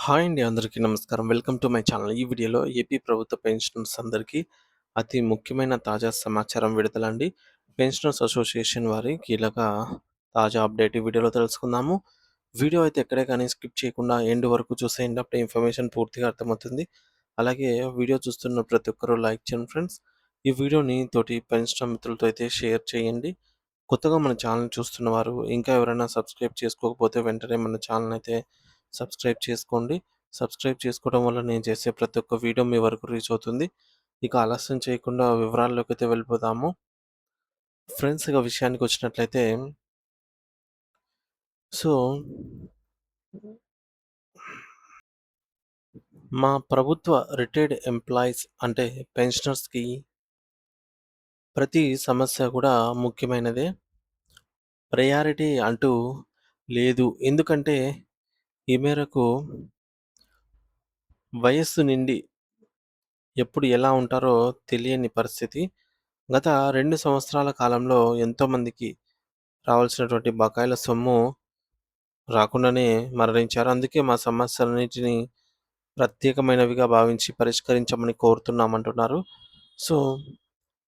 Hi అండి, అందరికీ నమస్కారం. Welcome to my channel. ఈ వీడియోలో ఏపీ ప్రభుత్వ పెన్షనర్స్ అందరికీ అతి ముఖ్యమైన తాజా సమాచారం విడుదల అండి. పెన్షనర్స్ అసోసియేషన్ వారి కీలక తాజా అప్డేట్ ఈ వీడియోలో తెలుసుకుందాము. వీడియో అయితే ఎక్కడే కానీ స్కిప్ చేయకుండా ఎండ్ వరకు చూసేయండి. అప్పుడే ఇన్ఫర్మేషన్ పూర్తిగా అర్థమవుతుంది. అలాగే వీడియో చూస్తున్న ప్రతి ఒక్కరూ లైక్ చేయండి ఫ్రెండ్స్. ఈ వీడియోని తోటి పెన్షనర్ మిత్రులతో అయితే షేర్ చేయండి. కొత్తగా మన ఛానల్ చూస్తున్న వారు ఇంకా ఎవరైనా సబ్స్క్రైబ్ చేసుకోకపోతే వెంటనే మన ఛానల్ అయితే సబ్స్క్రైబ్ చేసుకోండి. సబ్స్క్రైబ్ చేసుకోవడం వల్ల నేను చేసే ప్రతి ఒక్క వీడియో మీ వరకు రీచ్ అవుతుంది. ఇక ఆలస్యం చేయకుండా వివరాల్లోకి అయితే వెళ్ళిపోదాము. ఫ్రెండ్స్, ఇక విషయానికి వచ్చినట్లయితే సో మా ప్రభుత్వ రిటైర్డ్ ఎంప్లాయీస్ అంటే పెన్షనర్స్కి ప్రతి సమస్య కూడా ముఖ్యమైనదే. ప్రయారిటీ అంటూ లేదు. ఎందుకంటే ఈ మేరకు వయస్సు నిండి ఎప్పుడు ఎలా ఉంటారో తెలియని పరిస్థితి. గత 2 సంవత్సరాల కాలంలో ఎంతోమందికి రావాల్సినటువంటి బకాయిల సొమ్ము రాకుండానే మరణించారు. అందుకే మా సమస్యలన్నిటిని ప్రత్యేకమైనవిగా భావించి పరిష్కరించమని కోరుతున్నామంటున్నారు. సో,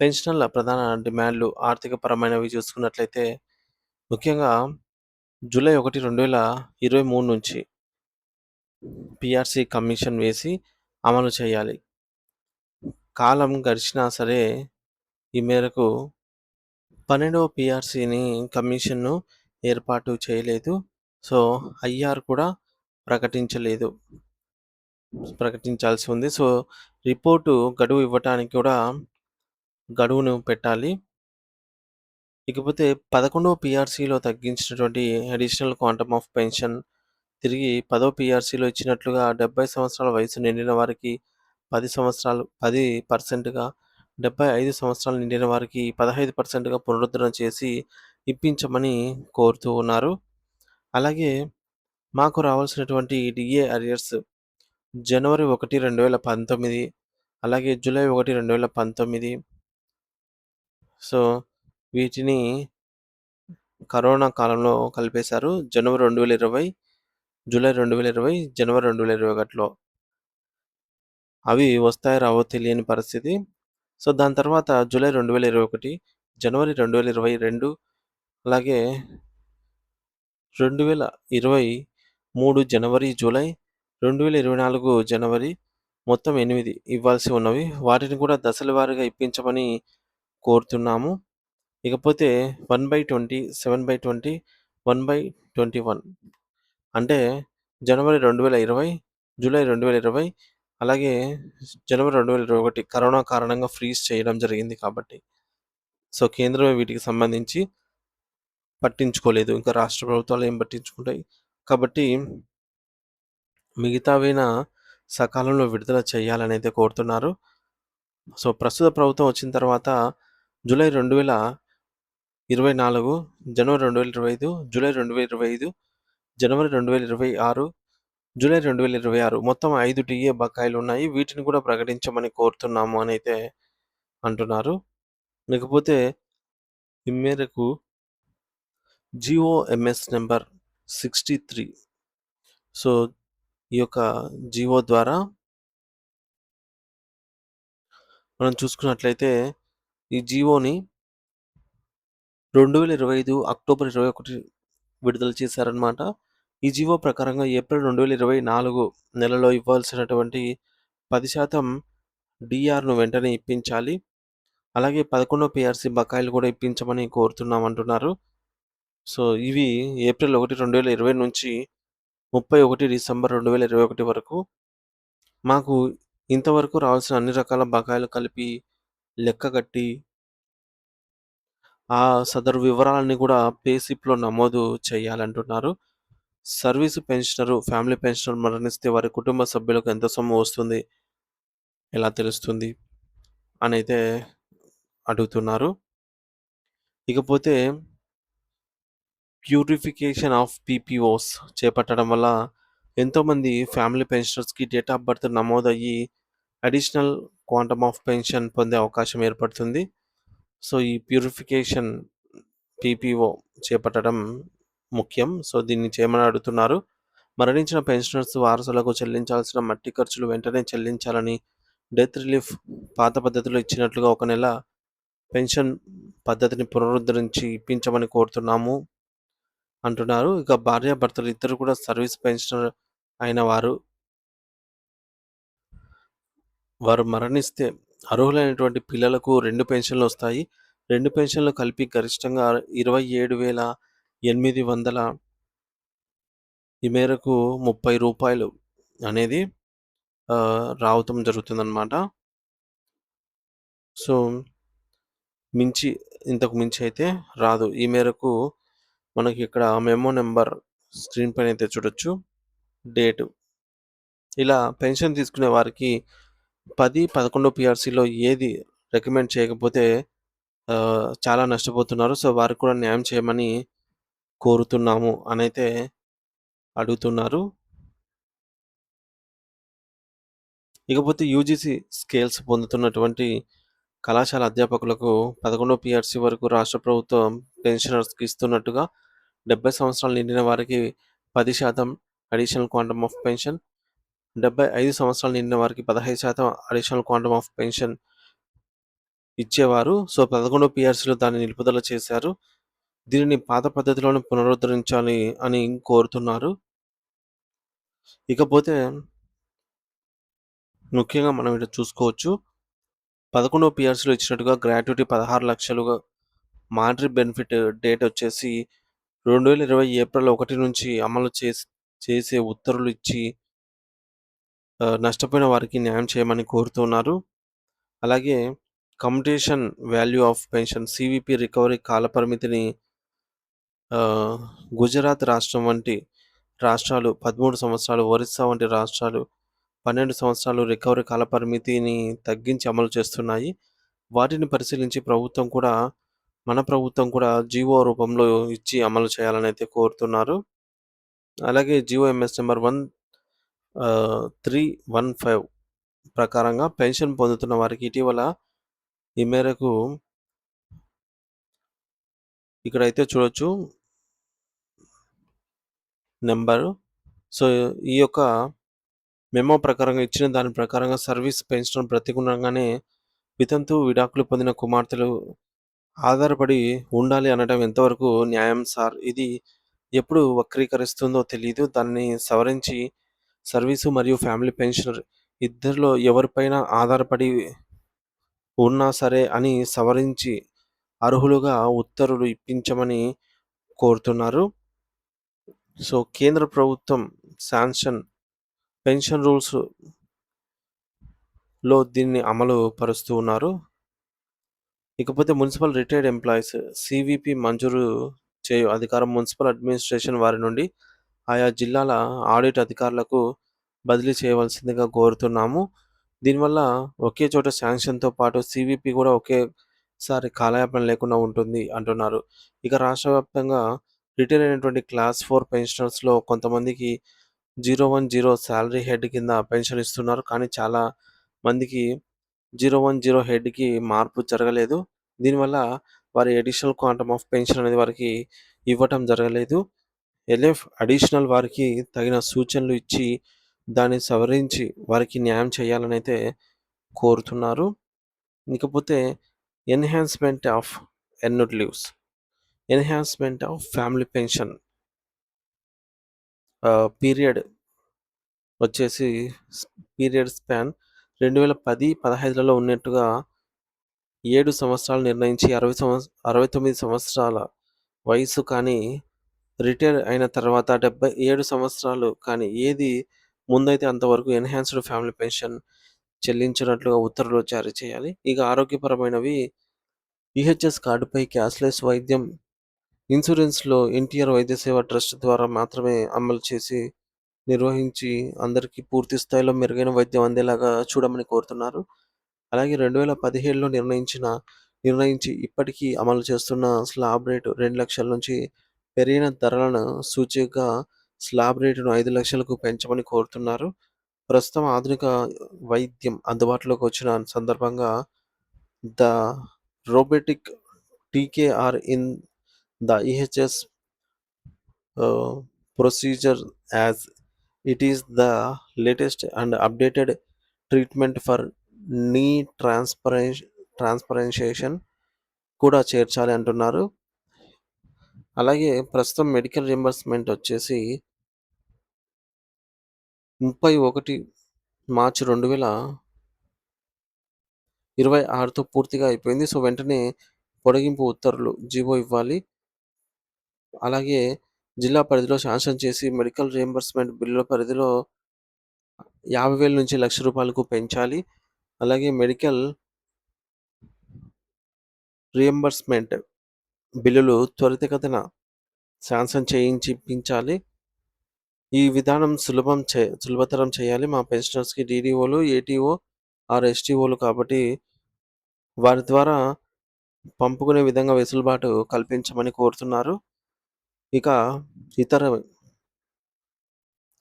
పెన్షనర్ల ప్రధాన డిమాండ్లు ఆర్థికపరమైనవి చూసుకున్నట్లయితే ముఖ్యంగా జూలై 1, 2023 నుంచి పీఆర్సీ కమిషన్ వేసి అమలు చేయాలి. కాలం గడిచినా సరే ఈ మేరకు 12వ పీఆర్సీని కమిషన్‌ను ఏర్పాటు చేయలేదు. సో, ఐఆర్ కూడా ప్రకటించలేదు. ప్రకటించాల్సి ఉంది. సో, రిపోర్టు గడువు ఇవ్వటానికి కూడా గడువును పెట్టాలి. ఇకపోతే 11వ పీఆర్సీలో తగ్గించినటువంటి అడిషనల్ క్వాంటమ్ ఆఫ్ పెన్షన్ తిరిగి 10వ పీఆర్సీలో ఇచ్చినట్లుగా 70 సంవత్సరాల వయసు నిండిన వారికి 10%గా, 75 సంవత్సరాలు నిండిన వారికి 15%గా పునరుద్ధరణ చేసి ఇప్పించమని కోరుతూ ఉన్నారు. అలాగే మాకు రావాల్సినటువంటి డీఏ అరియర్స్ జనవరి 1, 2019 అలాగే జూలై 1, 2019 సో, వీటిని కరోనా కాలంలో కలిపేశారు. జనవరి 2020, జూలై 2020, జనవరి 2021లో. అవి వస్తాయో రావో తెలియని పరిస్థితి. సో, దాని తర్వాత జూలై 2021, జనవరి 2022 అలాగే 2023 జనవరి, జూలై, 2024 జనవరి మొత్తం 8 ఇవ్వాల్సి ఉన్నవి. వాటిని కూడా దశల వారీగా ఇప్పించమని కోరుతున్నాము. ఇకపోతే 1/20, 7/20, 1/21 అంటే జనవరి 2020, జూలై 2020 అలాగే జనవరి 2021 కరోనా కారణంగా ఫ్రీజ్ చేయడం జరిగింది కాబట్టి. సో, కేంద్రమే వీటికి సంబంధించి పట్టించుకోలేదు. ఇంకా రాష్ట్ర ప్రభుత్వాలు ఏం పట్టించుకుంటాయి. కాబట్టి మిగతావైనా సకాలంలో విడుదల చేయాలనైతే కోరుతున్నారు. సో, ప్రస్తుత ప్రభుత్వం వచ్చిన తర్వాత జూలై 2024, జనవరి 2025, జూలై 2025, జనవరి 2026, జూలై 2026 మొత్తం 5 టీఏ బకాయిలున్నాయి. వీటిని కూడా ప్రకటించమని కోరుతున్నాము అనైతే అంటున్నారు. ఇకపోతే ఈ మేరకు జీఓఎంఎస్ నంబర్ 63 సో, ఈ యొక్క జీవో ద్వారా మనం చూసుకున్నట్లయితే ఈ జీవోని 2025 అక్టోబర్ 21 విడుదల చేశారనమాట. ఈ జీవో ప్రకారంగా ఏప్రిల్ 2024 నెలలో ఇవ్వాల్సినటువంటి 10% డీఆర్‌ను వెంటనే ఇప్పించాలి. అలాగే 11వ పీఆర్సీ బకాయిలు కూడా ఇప్పించమని కోరుతున్నామంటున్నారు. సో, ఇవి ఏప్రిల్ 1, 2020 నుంచి 31 డిసెంబర్ 2021 వరకు మాకు ఇంతవరకు రావాల్సిన అన్ని రకాల బకాయిలు కలిపి లెక్కగట్టి ఆ సదరు వివరాలన్నీ కూడా పే స్లిప్‌లో నమోదు చేయాలంటున్నారు. సర్వీసు పెన్షనరు, ఫ్యామిలీ పెన్షనర్ మరణిస్తే వారి కుటుంబ సభ్యులకు ఎంత సొమ్ము వస్తుంది? ఎలా తెలుస్తుంది? అనైతే అడుగుతున్నారు. ఇకపోతే ప్యూరిఫికేషన్ ఆఫ్ పీపీఓస్ చేపట్టడం వల్ల ఎంతోమంది ఫ్యామిలీ పెన్షనర్స్‌కి డేట్ ఆఫ్ బర్త్ నమోదయ్యి అడిషనల్ క్వాంటమ్ ఆఫ్ పెన్షన్ పొందే అవకాశం ఏర్పడుతుంది. సో, ఈ ప్యూరిఫికేషన్ పీపీఓ చేపట్టడం ముఖ్యం. సో, దీన్ని చేయమని అడుగుతున్నారు. మరణించిన పెన్షనర్స్ వారసులకు చెల్లించాల్సిన మట్టి ఖర్చులు వెంటనే చెల్లించాలని, డెత్ రిలీఫ్ పాత పద్ధతిలో ఇచ్చినట్లుగా ఒక నెల పెన్షన్ పద్ధతిని పునరుద్ధరించి ఇప్పించమని కోరుతున్నాము అంటున్నారు. ఇక భార్యాభర్తలు ఇద్దరు కూడా సర్వీస్ పెన్షనర్ అయిన వారు మరణిస్తే అర్హులైనటువంటి పిల్లలకు 2 పెన్షన్లు వస్తాయి. 2 పెన్షన్లు కలిపి గరిష్టంగా 27,800 ఈ మేరకు రూ. 30 అనేది రావటం జరుగుతుందన్నమాట. సో, ఇంతకు మించి అయితే రాదు. ఈ మేరకు మనకి ఇక్కడ మెమో నంబర్ స్క్రీన్ పైన అయితే చూడొచ్చు. డేటు ఇలా పెన్షన్ తీసుకునే వారికి 10, 11 పీఆర్సీలో ఏది రికమెండ్ చేయకపోతే చాలా నష్టపోతున్నారు. సో, వారికి కూడా న్యాయం చేయమని కోరుతున్నాము అనైతే అడుగుతున్నారు. ఇకపోతే యూజీసీ స్కేల్స్ పొందుతున్నటువంటి కళాశాల అధ్యాపకులకు 11 పీఆర్సీ వరకు రాష్ట్ర ప్రభుత్వం పెన్షనర్స్‌కి ఇస్తున్నట్టుగా 70 సంవత్సరాలు నిండిన వారికి 10% అడిషనల్ క్వాంటమ్ ఆఫ్ పెన్షన్, 75 సంవత్సరాలు నిండిన వారికి 15% అడిషనల్ క్వాంటమ్ ఆఫ్ పెన్షన్ ఇచ్చేవారు. సో, 11 పీఆర్సీలో దాన్ని నిలుపుదల చేశారు. దీనిని పాత పద్ధతిలోనే పునరుద్ధరించాలి అని కోరుతున్నారు. ఇకపోతే ముఖ్యంగా మనం ఇక్కడ చూసుకోవచ్చు. 11 పీఆర్సీలో ఇచ్చినట్టుగా గ్రాట్యుటీ 16,00,000గా మానిటరీ బెనిఫిట్ డేట్ వచ్చేసి 2020 ఏప్రిల్ 1 నుంచి అమలు చేసే ఉత్తర్వులు ఇచ్చి నష్టపోయిన వారికి న్యాయం చేయమని కోరుతున్నారు. అలాగే commutation value of pension CVP recovery కాలపరిమితిని గుజరాత్ రాష్ట్రం వంటి రాష్ట్రాలు 13 సంవత్సరాలు, ఒరిస్సా వంటి రాష్ట్రాలు 12 సంవత్సరాలు రికవరీ కాలపరిమితిని తగ్గించి అమలు చేస్తున్నాయి. వాటిని పరిశీలించి మన ప్రభుత్వం కూడా జీవో రూపంలో ఇచ్చి అమలు చేయాలని అయితే కోరుతున్నారు. అలాగే జీవో ఎంఎస్ నెంబర్ 315 ప్రకారంగా పెన్షన్ పొందుతున్న వారికి ఇటీవల ఈ మేరకు ఇక్కడైతే చూడొచ్చు నెంబరు. సో, ఈ యొక్క మెమో ప్రకారంగా ఇచ్చిన దాని ప్రకారంగా సర్వీస్ పెన్షన్ బ్రతికుండగానే విడాకులు పొందిన కుమార్తెలు ఆధారపడి ఉండాలి అనడం ఎంతవరకు న్యాయం సార్? ఇది ఎప్పుడు వక్రీకరిస్తుందో తెలీదు. దాన్ని సవరించి సర్వీసు మరియు ఫ్యామిలీ పెన్షనర్ ఇద్దరిలో ఎవరిపైన ఆధారపడి ఉన్నా సరే అని సవరించి అర్హులుగా ఉత్తర్వులు ఇప్పించమని కోరుతున్నారు. సో, కేంద్ర ప్రభుత్వం శాంక్షన్ పెన్షన్ రూల్స్‌లో దీన్ని అమలు పరుస్తూ ఉన్నారు. ఇకపోతే మున్సిపల్ రిటైర్డ్ ఎంప్లాయీస్ సీవీపీ మంజూరు చేయు అధికారం మున్సిపల్ అడ్మినిస్ట్రేషన్ వారి నుండి ఆయా జిల్లాల ఆడిట్ అధికారులకు బదిలీ చేయవలసిందిగా కోరుతున్నాము. దీనివల్ల ఒకే చోట శాంక్షన్‌తో పాటు సీవీపీ కూడా ఒకేసారి కాలయాపన లేకుండా ఉంటుంది అంటున్నారు. ఇక రాష్ట్ర వ్యాప్తంగా రిటైర్ అయినటువంటి క్లాస్ 4 పెన్షనర్స్‌లో కొంతమందికి 010 సాలరీ హెడ్ కింద పెన్షన్ ఇస్తున్నారు. కానీ చాలా మందికి 010 హెడ్‌కి మార్పు జరగలేదు. దీనివల్ల వారి అడిషనల్ క్వాంటమ్ ఆఫ్ పెన్షన్ అనేది వారికి ఇవ్వటం జరగలేదు. ఎల్ఎఫ్ అడిషనల్ వారికి తగిన సూచనలు ఇచ్చి దాన్ని సవరించి వారికి న్యాయం చేయాలనైతే కోరుతున్నారు. ఇకపోతే enhancement of earned leaves, enhancement of family pension period వచ్చేసి పీరియడ్ స్పాన్ 2010, 15లలో ఉన్నట్టుగా 7 సంవత్సరాలు నిర్ణయించి 69 సంవత్సరాల వయసు కానీ రిటైర్ అయిన తర్వాత 77 సంవత్సరాలు కానీ ఏది ముందైతే అంతవరకు ఎన్హాన్స్డ్ ఫ్యామిలీ పెన్షన్ చెల్లించినట్లుగా ఉత్తర్వులు జారీ చేయాలి. ఇక ఆరోగ్యపరమైనవి ఈహెచ్ఎస్ కార్డుపై క్యాష్‌లెస్ వైద్యం ఇన్సూరెన్స్‌లో ఎన్టీఆర్ వైద్య సేవ ట్రస్ట్ ద్వారా మాత్రమే అమలు చేసి నిర్వహించి అందరికీ పూర్తి స్థాయిలో మెరుగైన వైద్యం అందేలాగా చూడమని కోరుతున్నారు. అలాగే 2017లో నిర్ణయించి ఇప్పటికీ అమలు చేస్తున్న స్లాబ్ రేటు 2,00,000 నుంచి పెరిగిన ధరలను సూచికగా స్లాబ్ రేటును 5,00,000కు పెంచమని కోరుతున్నారు. ప్రస్తుతం ఆధునిక వైద్యం అందుబాటులోకి వచ్చిన సందర్భంగా the robotic TKR in the EHS procedure as it is the latest and updated treatment for నీ ట్రాన్స్పరెన్షియేషన్ కూడా చేర్చాలి అంటున్నారు. అలాగే ప్రస్తుతం మెడికల్ రింబర్స్మెంట్ వచ్చేసి 31 మార్చి 2026తో పూర్తిగా అయిపోయింది. సో, వెంటనే పొడిగింపు ఉత్తర్వులు జీవో ఇవ్వాలి. అలాగే జిల్లా పరిధిలో శాంక్షన్ చేసి మెడికల్ రీయింబర్స్‌మెంట్ బిల్లుల పరిధిలో 50,000 నుంచి రూ. 1,00,000 పెంచాలి. అలాగే మెడికల్ రీయింబర్స్‌మెంట్ బిల్లులు త్వరితగతిన శాంక్షన్ చేయించిపించాలి. ఈ విధానం సులభతరం చేయాలి. మా పెన్షనర్స్‌కి డీడీఓలు, ఏటీఓ ఆర్ ఎస్టీఓలు కాబట్టి వారి ద్వారా పంపుకునే విధంగా వెసులుబాటు కల్పించమని కోరుతున్నారు. ఇక ఇతర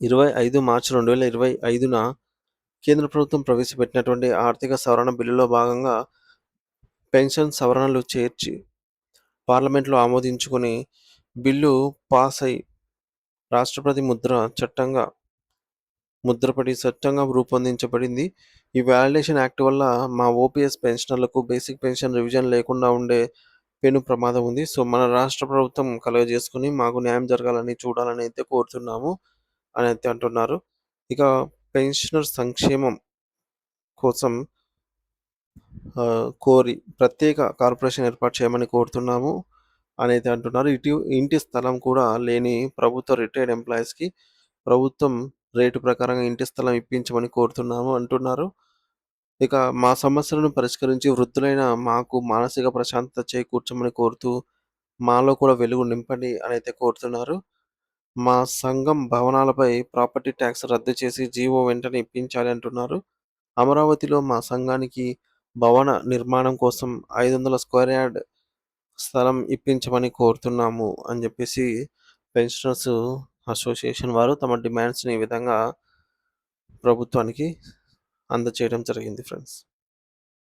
25 మార్చి 2025న కేంద్ర ప్రభుత్వం ప్రవేశపెట్టినటువంటి ఆర్థిక సవరణ బిల్లులో భాగంగా పెన్షన్ సవరణలు చేర్చి పార్లమెంట్‌లో ఆమోదించుకొని బిల్లు పాస్ అయి రాష్ట్రపతి చట్టంగా రూపొందించబడింది. ఈ వాలిడేషన్ యాక్ట్ వల్ల మా ఓపీఎస్ పెన్షనర్లకు బేసిక్ పెన్షన్ రివిజన్ లేకుండా ఉండే పెను ప్రమాదం ఉంది. సో, మన రాష్ట్ర ప్రభుత్వం కలుగజేసుకొని మాకు న్యాయం జరగాలని చూడాలని అయితే కోరుతున్నాము అని అయితే అంటున్నారు. ఇక పెన్షనర్ సంక్షేమం కోసం కోరి ప్రత్యేక కార్పొరేషన్ ఏర్పాటు చేయమని కోరుతున్నాము అని అయితే అంటున్నారు. ఇంటి స్థలం కూడా లేని ప్రభుత్వ రిటైర్డ్ ఎంప్లాయీస్‌కి ప్రభుత్వం రేటు ప్రకారంగా ఇంటి స్థలం ఇప్పించమని కోరుతున్నాము అంటున్నారు. ఇక మా సమస్యలను పరిష్కరించి వృద్ధులైన మాకు మానసిక ప్రశాంతత చేకూర్చమని కోరుతూ మాలో కూడా వెలుగు నింపండి అని అయితే కోరుతున్నారు. మా సంఘం భవనాలపై ప్రాపర్టీ ట్యాక్స్ రద్దు చేసి జీవో వెంటనే ఇప్పించాలి అంటున్నారు. అమరావతిలో మా సంఘానికి భవన నిర్మాణం కోసం 500 స్క్వేర్ యార్డ్ స్థలం ఇప్పించమని కోరుతున్నాము అని చెప్పేసి పెన్షనర్స్ అసోసియేషన్ వారు తమ డిమాండ్స్‌ని ఈ విధంగా ప్రభుత్వానికి అందజేయడం జరిగింది ఫ్రెండ్స్.